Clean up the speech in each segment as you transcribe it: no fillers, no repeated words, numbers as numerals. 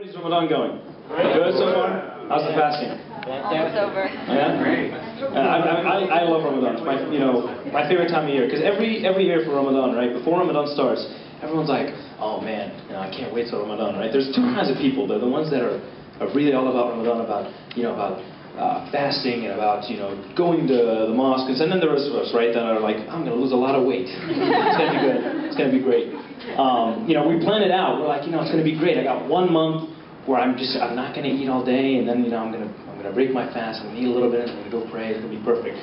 Everybody's Ramadan going? Good so far? How's the fasting? Almost over. Yeah? I love Ramadan. It's my favorite time of year. Because every year for Ramadan, right, before Ramadan starts, everyone's like, oh man, I can't wait till Ramadan, right? There's two kinds of people. They're the ones that are really all about Ramadan, about fasting and about, going to the mosque. And then the rest of us, right, that are like, I'm going to lose a lot of weight. It's going to be good. It's going to be great. We plan it out. We're like, it's going to be great. I got 1 month where I'm not going to eat all day, and then, I'm going to break my fast. I'm going to eat a little bit, and I'm going to go pray. It's going to be perfect.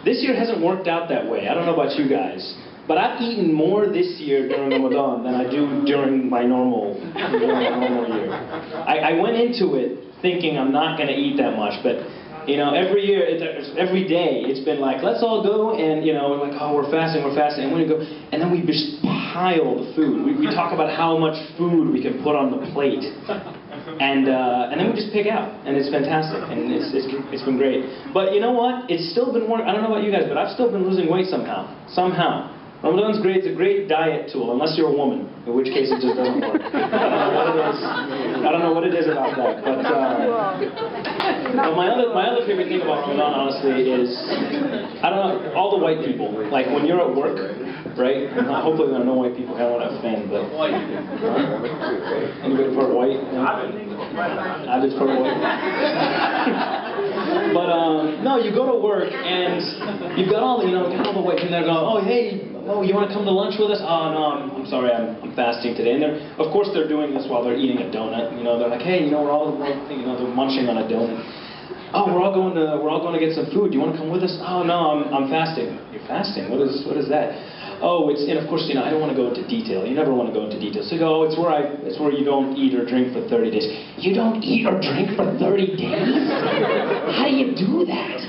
This year hasn't worked out that way. I don't know about you guys, but I've eaten more this year during Ramadan than I do during my normal year. I went into it thinking I'm not going to eat that much, but every year, every day, it's been like, let's all go, and we're like, oh, we're fasting, and when we go, and then we just pile the food. We talk about how much food we can put on the plate, and then we just pick out, and it's fantastic, and it's been great. But you know what? It's still been working. I don't know about you guys, but I've still been losing weight somehow. Ramadan's great. It's a great diet tool, unless you're a woman, in which case it just doesn't work. I don't know what it is about that, but my other favorite thing about Ramadan, honestly, is all the white people. Like when you're at work, right? Hopefully there are no white people here. I don't want to offend, but anybody part white? Abid's part white. But no, you go to work and you've got all the white people there going, oh hey. Oh, you want to come to lunch with us? Oh, no, I'm sorry, I'm fasting today. And of course they're doing this while they're eating a donut. They're like, hey, they're munching on a donut. Oh, we're all going to get some food. Do you want to come with us? Oh, no, I'm fasting. You're fasting? What is that? Oh, and of course, I don't want to go into detail. You never want to go into detail. So you go, oh, it's where you don't eat or drink for 30 days. You don't eat or drink for 30 days? How do you do that?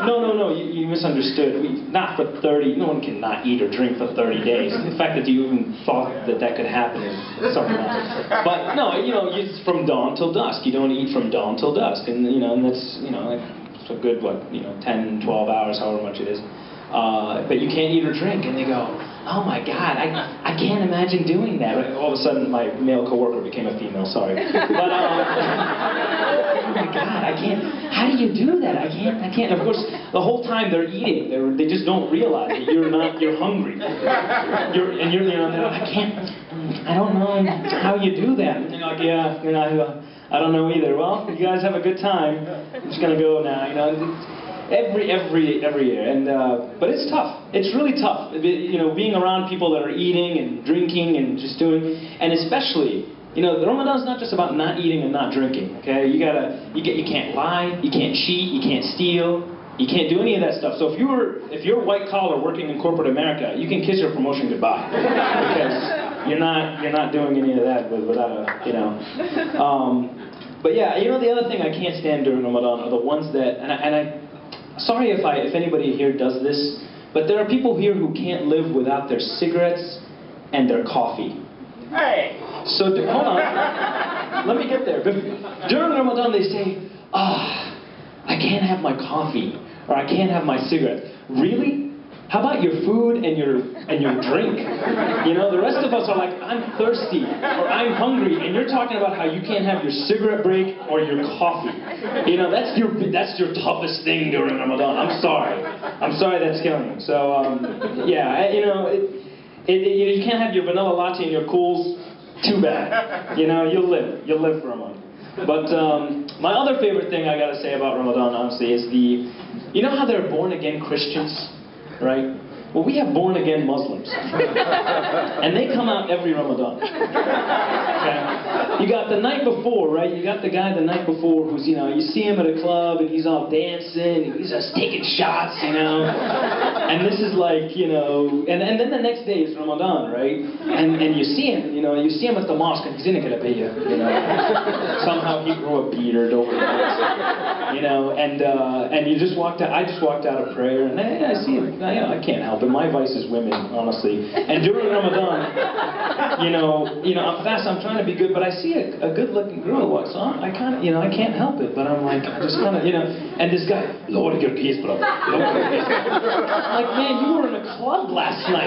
No, you misunderstood. Not for 30. No one can not eat or drink for 30 days. The fact that you even thought that could happen is something else. But no, it's from dawn till dusk. You don't eat from dawn till dusk, and that's it's a good 10, 12 hours, however much it is. But you can't eat or drink, and they go, oh my God, I can't imagine doing that. All of a sudden, my male coworker became a female. Sorry, but oh my God, I can't. How do you do that? I can't. Of course, the whole time they're eating, they just don't realize that you're hungry. I can't. I don't know how you do that. And you're like, yeah, I don't know either. Well, you guys have a good time. I'm just gonna go now. Every year, and but it's tough. It's really tough. Being around people that are eating and drinking and just doing, and especially, the Ramadan's not just about not eating and not drinking. Okay, you can't lie, you can't cheat, you can't steal, you can't do any of that stuff. So if you're white collar working in corporate America, you can kiss your promotion goodbye because you're not doing any of that without a But yeah, the other thing I can't stand during Ramadan are the ones that sorry if anybody here does this, but there are people here who can't live without their cigarettes and their coffee. Hey! So, hold on. Let me get there. During Ramadan, they say, I can't have my coffee, or I can't have my cigarette. Really? How about your food and your drink? The rest of us are like, I'm thirsty, or I'm hungry, and you're talking about how you can't have your cigarette break or your coffee. That's your toughest thing during Ramadan. I'm sorry that's killing you. So, yeah, you can't have your vanilla latte and your cools. Too bad. You'll live for a month. But my other favorite thing I gotta say about Ramadan, honestly, is how there are born-again Christians? Right? Well, we have born-again Muslims. And they come out every Ramadan. Okay? You got the night before, right? You got the guy the night before who's, you see him at a club and he's all dancing and he's just taking shots, And this is like, and then the next day is Ramadan, right? And you see him, you see him at the mosque and he's in somehow he grew a beard over and you just walked out. I just walked out of prayer and I see him. I can't help it. My vice is women, honestly. And during Ramadan, I'm fast. I'm trying to be good, but I see a good-looking girl walk, so I kind of, I can't help it. But I'm like, I just kind of, And this guy, lower your keys, bro. I'm like, man, you were in a club last night.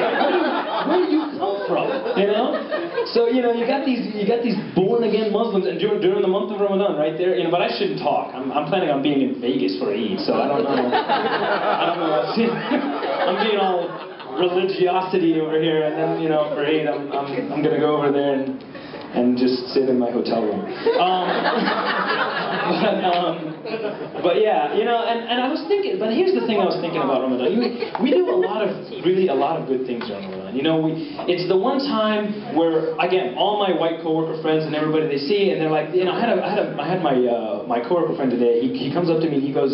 What are you come from? You know? So, you know, you got these born-again Muslims, and during the month of Ramadan, right there, you know, but I shouldn't talk. I'm planning on being in Vegas for Eid, so I don't know. I'm being all religiosity over here, and then, you know, for Eid, I'm gonna go over there and just sit in my hotel room. But yeah, you know, and I was thinking, but here's the thing I was thinking about Ramadan. We do a lot of good things during Ramadan. You know, it's the one time where, again, all my white coworker friends and everybody they see, and they're like, you know, I had my coworker friend today. He comes up to me, he goes,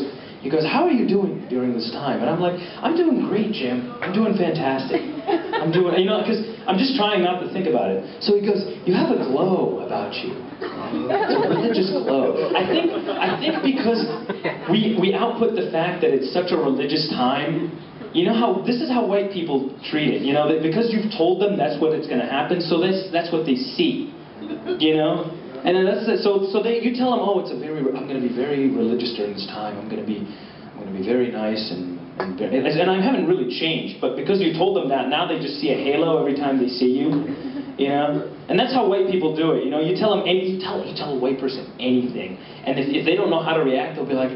how are you doing during this time? And I'm like, I'm doing great, Jim. I'm doing fantastic. I'm doing, you know, because I'm just trying not to think about it. So he goes, you have a glow about you. It's a religious glow. I think because we output the fact that it's such a religious time. You know how, this is how white people treat it. You know, that because you've told them that's what it's going to happen, so that's what they see. You know? And then you tell them, oh, I'm going to be very religious during this time. I'm going to be very nice and I haven't really changed, but because you told them that, now they just see a halo every time they see you. You know, and that's how white people do it. You know, you tell them, you tell a white person anything, and if they don't know how to react, they'll be like,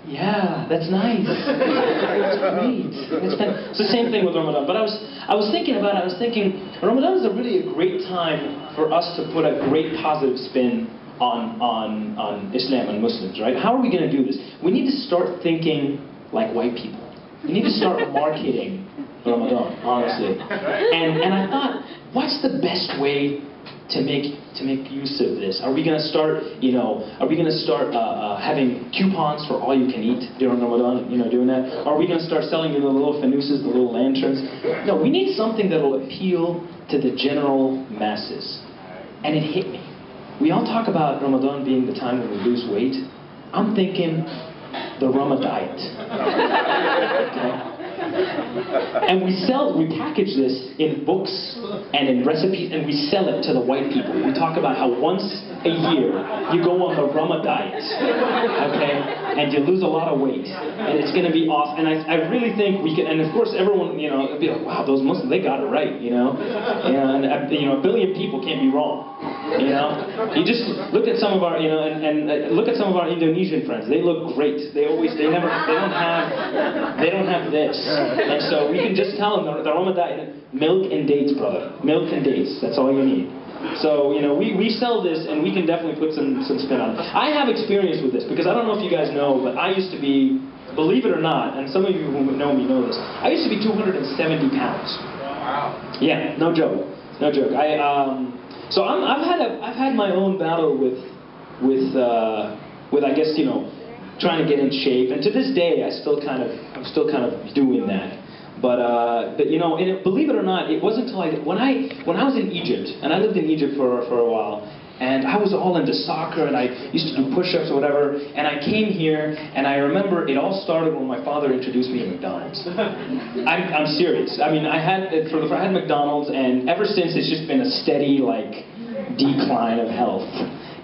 yeah, that's nice. That's great. It's the same thing with Ramadan. But I was thinking about it. I was thinking Ramadan is really a great time for us to put a great positive spin on Islam and Muslims, right? How are we going to do this? We need to start thinking like white people. We need to start marketing Ramadan, honestly. And I thought, what's the best way to make use of this? Are we going to start, you know, having coupons for all you can eat during Ramadan, you know, doing that? Are we going to start selling the little fanuses, the little lanterns? No, we need something that will appeal to the general masses. And it hit me. We all talk about Ramadan being the time when we lose weight. I'm thinking the Ramadan diet. Okay? And we package this in books and in recipes, and we sell it to the white people. We talk about how once a year you go on the Ramadan diet, okay, and you lose a lot of weight, and it's going to be awesome. And I really think we can, and of course everyone, you know, it'll be like, wow, those Muslims, they got it right, you know, and you know, a billion people can't be wrong, you know. You just look at some of our, you know, and look at some of our Indonesian friends. They look great. They don't have this. And so we can just tell them the Ramadan diet, milk and dates, brother. Milk and dates. That's all you need. So, you know, we sell this, and we can definitely put some spin on it. I have experience with this, because I don't know if you guys know, but I used to be, believe it or not, and some of you who know me know this, I used to be 270 pounds. Wow. Yeah, no joke. No joke. So I've had my own battle with I guess, you know, trying to get in shape, and to this day I'm still kind of doing that. But you know, and believe it or not, it wasn't until when I was in Egypt, and I lived in Egypt for a while, and I was all into soccer, and I used to do push-ups or whatever, and I came here, and I remember it all started when my father introduced me to McDonald's. I'm serious. I mean, I had McDonald's, and ever since it's just been a steady, like, decline of health.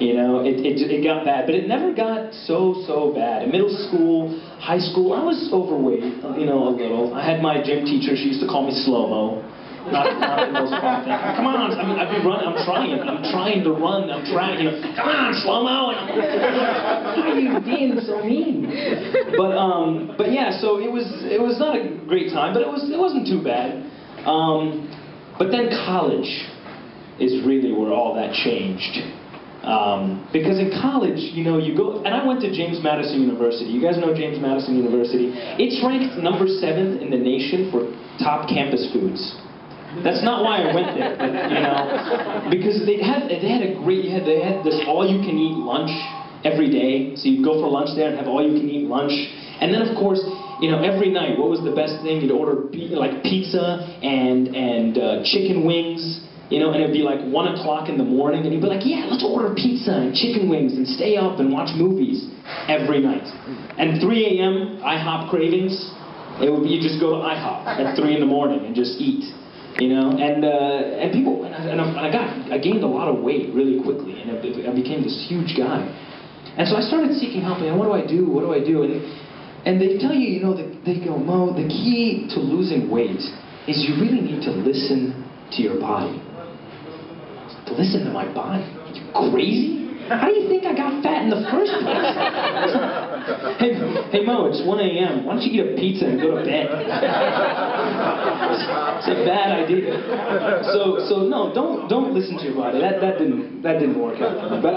You know, it got bad, but it never got so bad. In middle school, high school, I was overweight, you know, a little. I had my gym teacher, she used to call me slow-mo. Not the most fun thing. Come on, I mean, I'd be running, I'm trying to run, you know, come on, slow-mo. Why are you being so mean? But yeah, so it was not a great time, but it wasn't too bad. But then college is really where all that changed. Because in college, you know, you go, and I went to James Madison University. You guys know James Madison University? It's ranked number 7 in the nation for top campus foods. That's not why I went there, but, you know, because they had this all-you-can-eat lunch every day. So you'd go for lunch there and have all-you-can-eat lunch. And then, of course, you know, every night, what was the best thing? You'd order like pizza and chicken wings. You know, and it'd be like 1 o'clock in the morning, and you'd be like, yeah, let's order pizza and chicken wings and stay up and watch movies every night. And 3 a.m. IHOP cravings, you just go to IHOP at 3 in the morning and just eat. You know, and people, I gained a lot of weight really quickly, and I became this huge guy. And so I started seeking help, and what do I do? What do I do? And they tell you, you know, they go, Mo, the key to losing weight is you really need to listen to your body. To listen to my body? Are you crazy? How do you think I got fat in the first place? Hey Mo, it's 1 a.m. Why don't you eat a pizza and go to bed? It's a bad idea. So no, don't listen to your body. That didn't work out for me. But